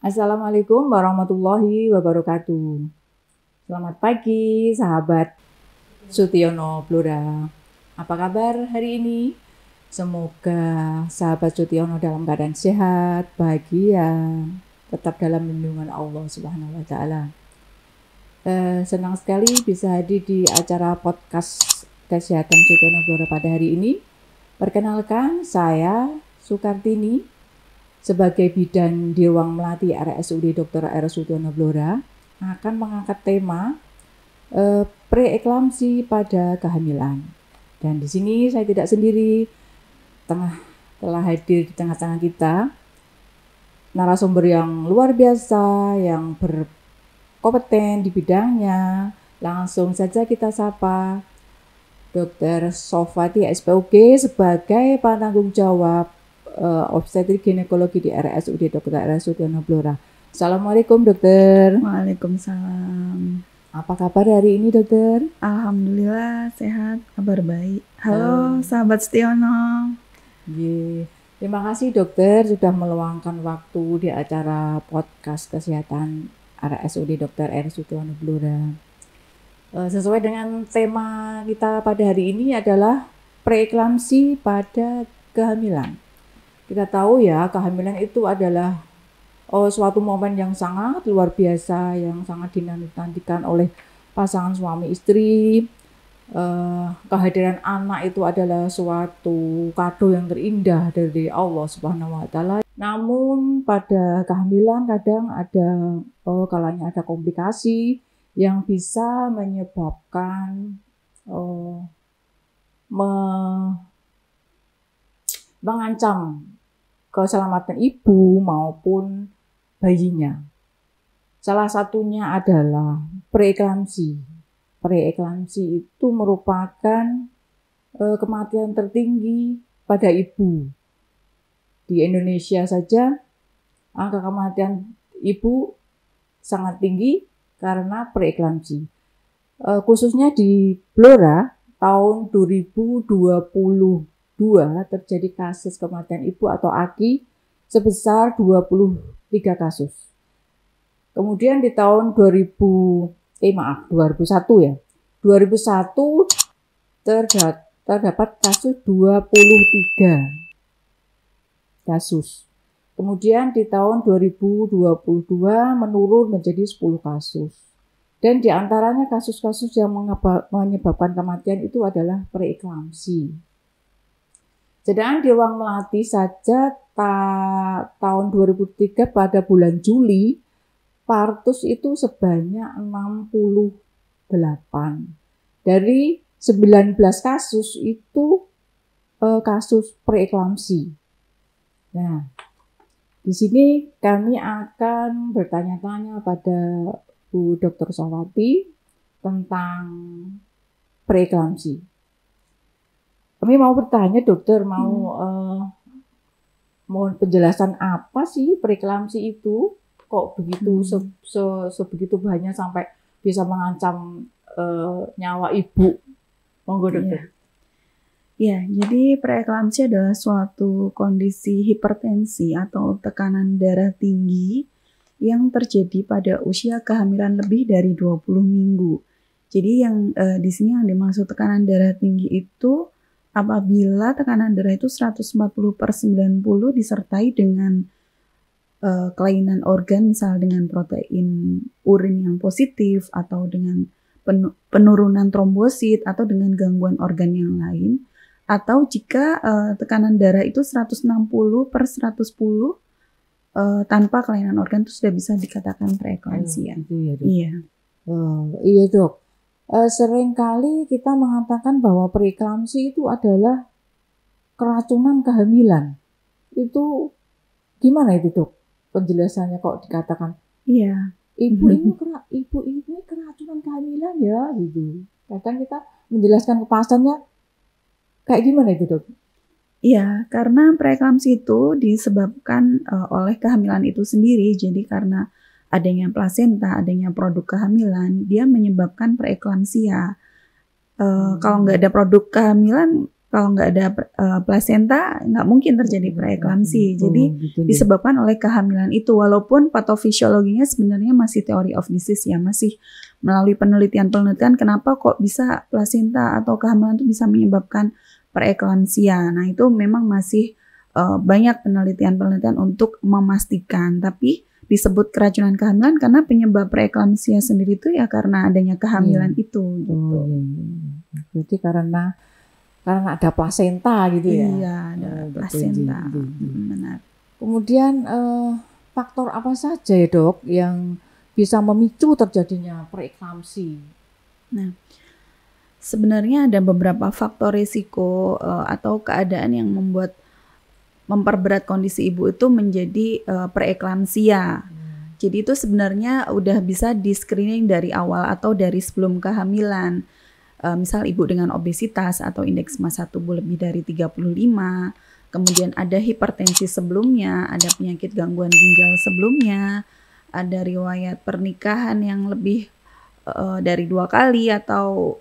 Assalamualaikum warahmatullahi wabarakatuh. Selamat pagi, sahabat Sutiono Blora. Apa kabar hari ini? Semoga sahabat Sutiono dalam keadaan sehat, bahagia, tetap dalam lindungan Allah Subhanahu wa Ta'ala. Senang sekali bisa hadir di acara podcast Kesehatan Sutiono Blora pada hari ini. Perkenalkan, saya Sukartini sebagai bidan di ruang melati RSUD Dr. R. Sutiono Blora akan mengangkat tema preeklamsi pada kehamilan. Dan di sini saya tidak sendiri, telah hadir di tengah-tengah kita narasumber yang luar biasa, yang berkompeten di bidangnya. Langsung saja kita sapa Dr. Sofati SPOG sebagai penanggung jawab obstetrik ginekologi di RSUD Dr. R. Sutiono Blora. Assalamualaikum dokter. Waalaikumsalam. Apa kabar hari ini dokter? Alhamdulillah sehat, kabar baik. Halo sahabat Sutiono. Terima kasih dokter sudah meluangkan waktu di acara podcast kesehatan RSUD Dr. R. Sutiono Blora. Sesuai dengan tema kita pada hari ini adalah preeklamsi pada kehamilan. Kita tahu ya, kehamilan itu adalah suatu momen yang sangat luar biasa, yang sangat dinantikan oleh pasangan suami istri. Kehadiran anak itu adalah suatu kado yang terindah dari Allah Subhanahu wa Ta'ala. Namun pada kehamilan kadang ada kalanya ada komplikasi yang bisa menyebabkan mengancam keselamatan ibu maupun bayinya. Salah satunya adalah preeklamsi. Preeklamsi itu merupakan kematian tertinggi pada ibu. Di Indonesia saja angka kematian ibu sangat tinggi karena preeklamsi. Khususnya di Blora tahun 2022 terjadi kasus kematian ibu atau AKI sebesar 23 kasus. Kemudian di tahun 2001 ya. 2001 terdapat kasus 23 kasus. Kemudian di tahun 2022 menurun menjadi 10 kasus. Dan di antaranya kasus-kasus yang menyebabkan kematian itu adalah preeklamsi. Sedangkan di ruang melati saja tahun 2003 pada bulan Juli, partus itu sebanyak 68. Dari 19 kasus itu kasus preeklamsi. Nah, di sini kami akan bertanya-tanya pada Bu Dr. Sofati tentang preeklamsi. Kami mau bertanya dokter, mohon penjelasan apa sih preeklamsi itu? Kok begitu sebegitu banyak sampai bisa mengancam nyawa ibu? Monggo dokter. Ya, jadi preeklamsi adalah suatu kondisi hipertensi atau tekanan darah tinggi yang terjadi pada usia kehamilan lebih dari 20 minggu. Jadi yang di sini yang dimaksud tekanan darah tinggi itu apabila tekanan darah itu 140/90 disertai dengan kelainan organ, misal dengan protein urin yang positif atau dengan penurunan trombosit atau dengan gangguan organ yang lain, atau jika tekanan darah itu 160/110 tanpa kelainan organ itu sudah bisa dikatakan preeklamsi ya. Itu ya, Dok. Iya. Iya dok. Seringkali kita mengatakan bahwa preeklamsi itu adalah keracunan kehamilan. Itu gimana itu dok? Penjelasannya kok dikatakan Iya. ibu ini keracunan kehamilan ya gitu. Kadang kita menjelaskan kepasannya kayak gimana itu dok? Iya, karena preeklamsi itu disebabkan oleh kehamilan itu sendiri. Jadi karena adanya plasenta, adanya produk kehamilan, dia menyebabkan preeklamsia. Kalau nggak ada produk kehamilan, kalau nggak ada plasenta nggak mungkin terjadi preeklamsi. Jadi disebabkan oleh kehamilan itu, walaupun patofisiologinya sebenarnya masih theory of disease ya, masih melalui penelitian kenapa kok bisa plasenta atau kehamilan itu bisa menyebabkan preeklamsia. Nah itu memang masih banyak penelitian untuk memastikan, tapi disebut keracunan kehamilan karena penyebab preeklamsia sendiri itu ya karena adanya kehamilan itu gitu. Berarti karena ada plasenta gitu ya. Iya, ada plasenta. Benar. Kemudian faktor apa saja ya dok yang bisa memicu terjadinya preeklamsi? Nah, sebenarnya ada beberapa faktor risiko atau keadaan yang memperberat kondisi ibu itu menjadi preeklamsia. Jadi itu sebenarnya udah bisa di screening dari awal atau dari sebelum kehamilan. Misal ibu dengan obesitas atau indeks massa tubuh lebih dari 35, kemudian ada hipertensi sebelumnya, ada penyakit gangguan ginjal sebelumnya, ada riwayat pernikahan yang lebih dari 2 kali atau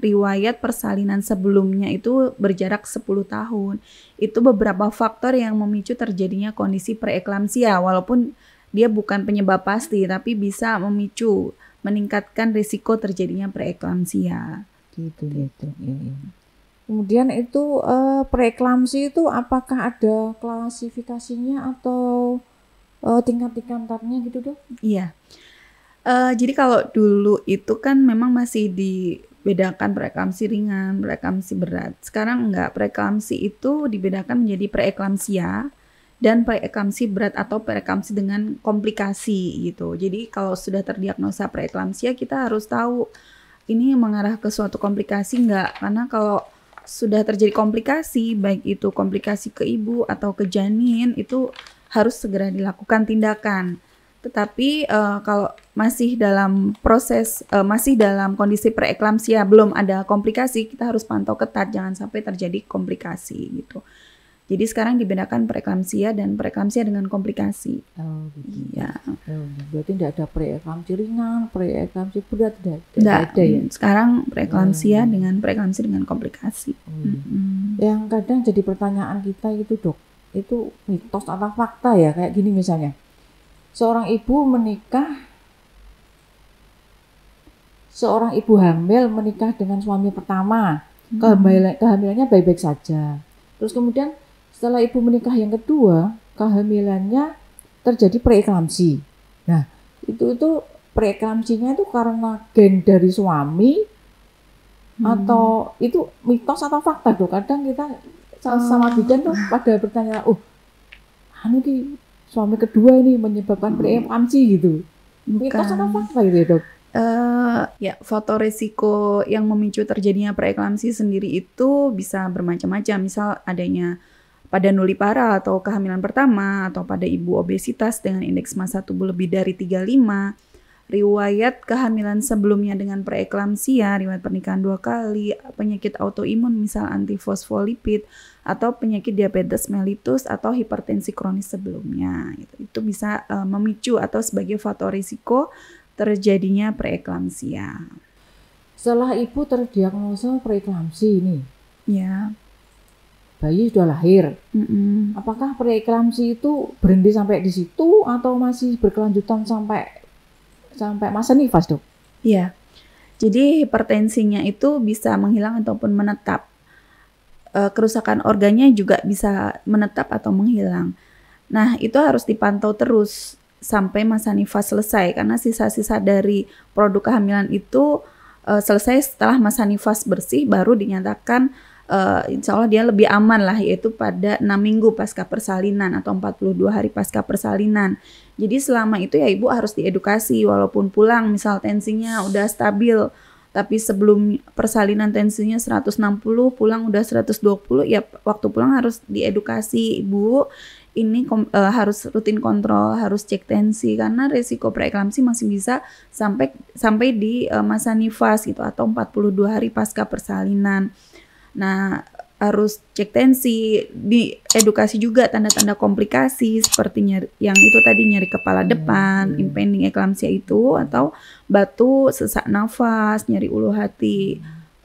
riwayat persalinan sebelumnya itu berjarak 10 tahun. Itu beberapa faktor yang memicu terjadinya kondisi preeklamsia, walaupun dia bukan penyebab pasti, tapi bisa memicu, meningkatkan risiko terjadinya preeklamsia. Gitu. Kemudian itu preeklamsi itu apakah ada klasifikasinya atau tingkat-tingkatannya gitu dok? Iya. Jadi kalau dulu itu kan memang masih dibedakan preeklamsi ringan, preeklamsi berat. Sekarang enggak, preeklamsi itu dibedakan menjadi preeklamsia dan preeklamsi berat atau preeklamsi dengan komplikasi gitu. Jadi kalau sudah terdiagnosa preeklamsia kita harus tahu ini mengarah ke suatu komplikasi enggak, karena kalau sudah terjadi komplikasi, baik itu komplikasi ke ibu atau ke janin, itu harus segera dilakukan tindakan. Tetapi kalau masih dalam proses, masih dalam kondisi preeklamsia, belum ada komplikasi, kita harus pantau ketat, jangan sampai terjadi komplikasi gitu. Jadi sekarang dibedakan preeklamsia dan preeklamsia dengan komplikasi. Oh gitu. Iya. Berarti tidak ada preeklamsi ringan, preeklamsi berat, tidak ada ya. Sekarang preeklamsia dengan preeklamsi dengan komplikasi. Yang kadang jadi pertanyaan kita itu dok, itu mitos atau fakta ya, kayak gini misalnya. Seorang ibu hamil menikah dengan suami pertama, kehamilannya baik-baik saja. Terus kemudian setelah ibu menikah yang kedua, kehamilannya terjadi preeklamsi. Nah, itu preeklamsinya itu karena gen dari suami atau itu mitos atau fakta dok? Kadang kita sama bidan tuh pada bertanya, suami kedua ini menyebabkan preeklamsi gitu. Mitos atau fakta gitu ya dok? Ya, faktor risiko yang memicu terjadinya preeklamsi sendiri itu bisa bermacam-macam. Misal adanya pada nulipara atau kehamilan pertama, atau pada ibu obesitas dengan indeks massa tubuh lebih dari 35, riwayat kehamilan sebelumnya dengan preeklamsia, riwayat pernikahan 2 kali, penyakit autoimun misal antifosfolipid, atau penyakit diabetes mellitus atau hipertensi kronis sebelumnya. Itu bisa memicu atau sebagai faktor risiko terjadinya preeklamsia. Setelah ibu terdiagnosa preeklamsi ini, ya, bayi sudah lahir. Apakah preeklamsi itu berhenti sampai di situ atau masih berkelanjutan sampai masa nifas dok? Iya. Jadi hipertensinya itu bisa menghilang ataupun menetap. Kerusakan organnya juga bisa menetap atau menghilang. Nah, itu harus dipantau terus sampai masa nifas selesai, karena sisa-sisa dari produk kehamilan itu selesai setelah masa nifas bersih, baru dinyatakan insya Allah dia lebih aman lah, yaitu pada 6 minggu pasca persalinan atau 42 hari pasca persalinan. Jadi selama itu ya ibu harus diedukasi, walaupun pulang misal tensinya udah stabil, tapi sebelum persalinan tensinya 160, pulang udah 120, ya waktu pulang harus diedukasi ibu. Ini harus rutin kontrol, harus cek tensi, karena resiko preeklamsi masih bisa sampai di masa nifas gitu atau 42 hari pasca persalinan. Nah, harus cek tensi, diedukasi juga tanda-tanda komplikasi seperti yang itu tadi, nyeri kepala depan, impending eklamsia itu, atau batu, sesak nafas, nyeri ulu hati.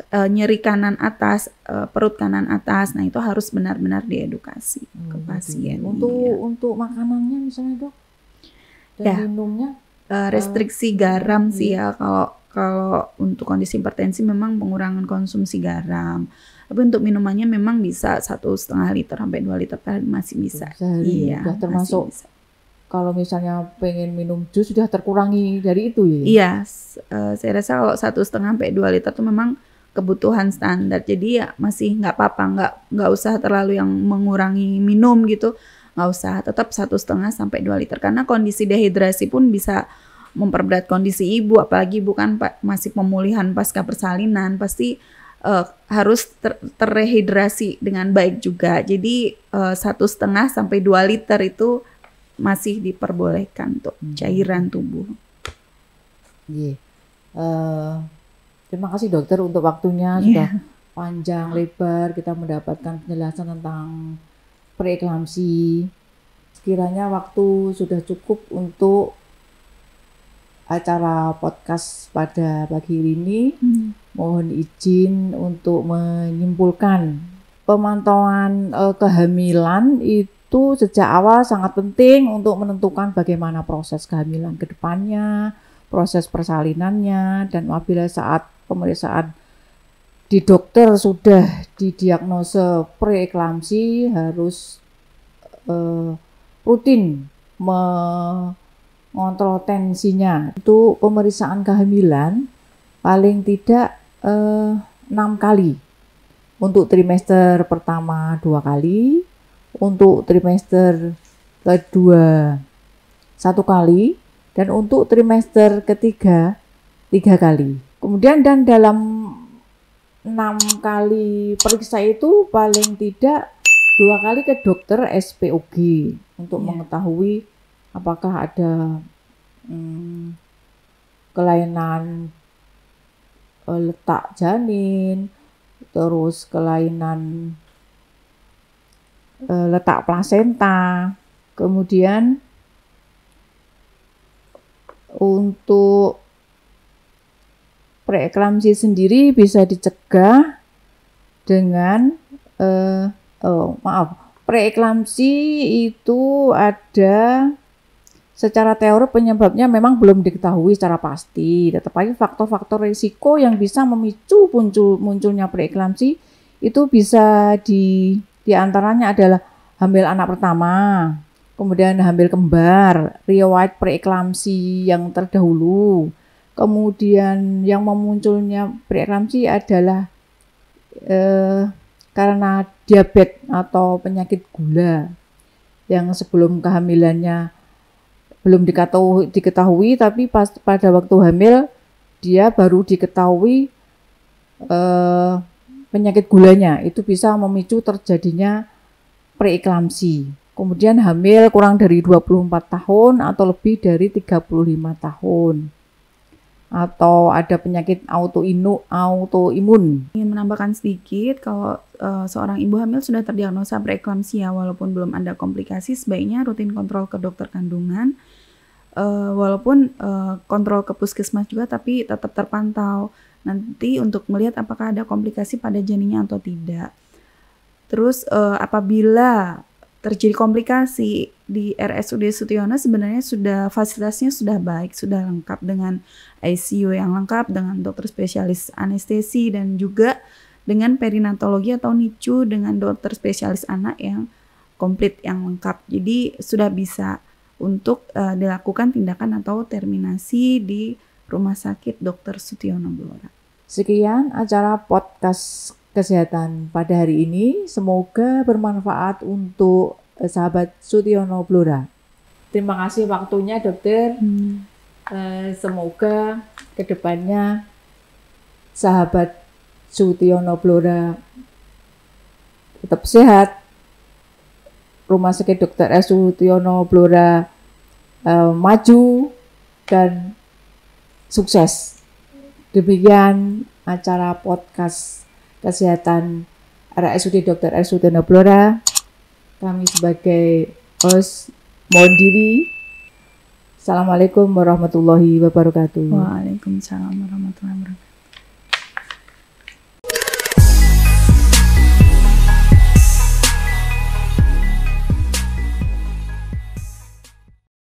nyeri kanan atas, perut kanan atas. Nah, itu harus benar-benar diedukasi ke pasien. Untuk makanannya misalnya, Dok? Dan Ya. minumnya Restriksi garam sih ya, kalau untuk kondisi hipertensi memang pengurangan konsumsi garam. Tapi untuk minumannya memang bisa 1,5 liter sampai 2 liter per hari masih bisa. Sehari, Iya, udah termasuk masih bisa. kalau misalnya pengen minum jus sudah terkurangi dari itu ya? Iya, saya rasa kalau 1,5 sampai 2 liter itu memang kebutuhan standar. Jadi ya masih nggak apa-apa, nggak usah terlalu yang mengurangi minum gitu. Nggak usah, tetap 1,5 sampai 2 liter karena kondisi dehidrasi pun bisa memperberat kondisi ibu, apalagi ibu kan masih pemulihan pasca persalinan, pasti harus terrehidrasi dengan baik juga. Jadi 1,5 sampai 2 liter itu masih diperbolehkan untuk cairan tubuh. Iya. Terima kasih dokter untuk waktunya, sudah panjang lebar kita mendapatkan penjelasan tentang preeklamsi. Sekiranya waktu sudah cukup untuk acara podcast pada pagi ini. Mohon izin untuk menyimpulkan pemantauan kehamilan itu sejak awal sangat penting untuk menentukan bagaimana proses kehamilan ke depannya, proses persalinannya, dan apabila saat pemeriksaan di dokter sudah didiagnosa preeklamsi harus rutin mengontrol tensinya. Itu pemeriksaan kehamilan paling tidak 6 kali. Untuk trimester pertama 2 kali, untuk trimester kedua 1 kali, dan untuk trimester ketiga 3 kali. Kemudian dan dalam 6 kali periksa itu paling tidak 2 kali ke dokter SPOG untuk mengetahui apakah ada kelainan letak janin, terus kelainan letak plasenta. Kemudian untuk preeklamsi sendiri bisa dicegah dengan preeklamsi itu ada secara teori penyebabnya memang belum diketahui secara pasti. Tetapi faktor-faktor risiko yang bisa memicu munculnya preeklamsi itu bisa diantaranya adalah hamil anak pertama, kemudian hamil kembar, riwayat preeklamsi yang terdahulu, kemudian yang memunculnya preeklamsi adalah karena diabetes atau penyakit gula yang sebelum kehamilannya belum diketahui tapi pada waktu hamil dia baru diketahui penyakit gulanya, itu bisa memicu terjadinya preeklamsi. Kemudian hamil kurang dari 24 tahun atau lebih dari 35 tahun. Atau ada penyakit autoimun. Ingin menambahkan sedikit, kalau seorang ibu hamil sudah terdiagnosa preeklamsia walaupun belum ada komplikasi, sebaiknya rutin kontrol ke dokter kandungan. Walaupun kontrol ke puskesmas juga, tapi tetap terpantau nanti untuk melihat apakah ada komplikasi pada janinnya atau tidak. Terus apabila terjadi komplikasi di RSUD Sutiono, sebenarnya fasilitasnya sudah baik, sudah lengkap dengan ICU yang lengkap, dengan dokter spesialis anestesi, dan juga dengan perinatologi atau NICU dengan dokter spesialis anak yang komplit, yang lengkap. Jadi sudah bisa untuk dilakukan tindakan atau terminasi di Rumah Sakit Dr. Sutiono Blora. Sekian acara podcast kesehatan pada hari ini. Semoga bermanfaat untuk sahabat Sutiono Blora. Terima kasih waktunya dokter. Semoga kedepannya sahabat Sutiono Blora tetap sehat. Rumah Sakit Dr. Sutiono Blora maju dan sukses. Demikian acara podcast kesehatan RSUD Dr. Sutiono Blora. Kami sebagai host mohon diri. Assalamualaikum warahmatullahi wabarakatuh. Waalaikumsalam warahmatullahi wabarakatuh.